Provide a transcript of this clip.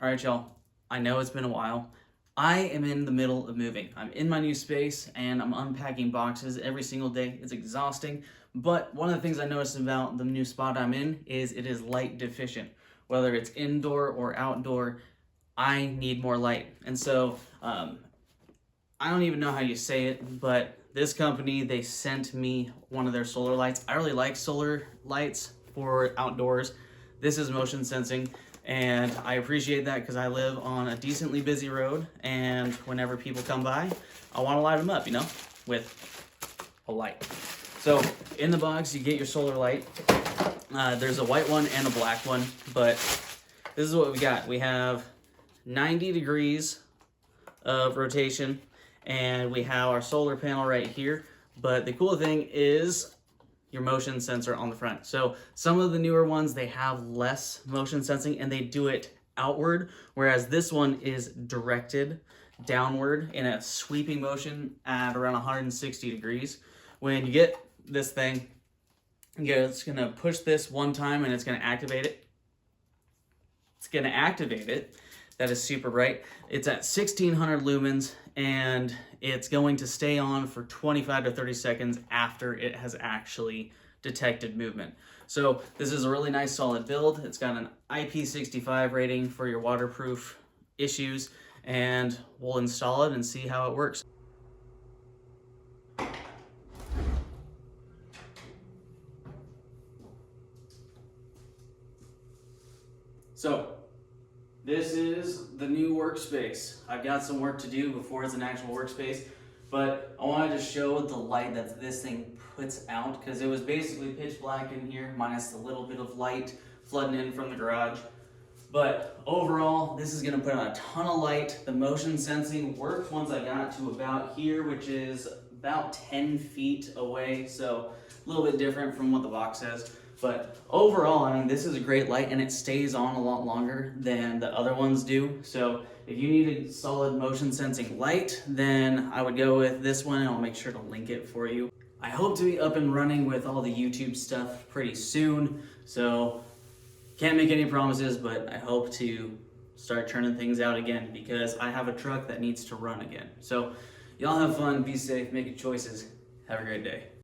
All right, y'all. I know it's been a while. I am in the middle of moving. I'm in my new space and I'm unpacking boxes every single day. It's exhausting, but one of the things I noticed about the new spot I'm in is it is light deficient. Whether it's indoor or outdoor, I need more light. And so I don't even know how you say it, but this company, they sent me one of their solar lights. I really like solar lights for outdoors. This is motion sensing, and I appreciate that because I live on a decently busy road, and whenever people come by, I want to light them up, with a light. So in the box, you get your solar light. There's a white one and a black one, but this is what we got. We have 90 degrees of rotation, and we have our solar panel right here. But the cool thing is your motion sensor on the front. So some of the newer ones, they have less motion sensing and they do it outward, whereas this one is directed downward in a sweeping motion at around 160 degrees. When you get this thing, it's gonna push this one time and it's gonna activate it. That is super bright. It's at 1600 lumens and it's going to stay on for 25 to 30 seconds after it has actually detected movement. So this is a really nice solid build. It's got an IP65 rating for your waterproof issues, and we'll install it and see how it works. So this is the new workspace. I've got some work to do before it's an actual workspace, but I wanted to show the light that this thing puts out, because it was basically pitch black in here, minus a little bit of light flooding in from the garage. But overall, this is gonna put out a ton of light. The motion sensing worked once I got to about here, which is about 10 feet away, so a little bit different from what the box says. But overall, I mean, this is a great light and it stays on a lot longer than the other ones do. So if you need a solid motion sensing light, then I would go with this one, and I'll make sure to link it for you. I hope to be up and running with all the YouTube stuff pretty soon. So can't make any promises, but I hope to start churning things out again because I have a truck that needs to run again. So y'all have fun, be safe, make good choices. Have a great day.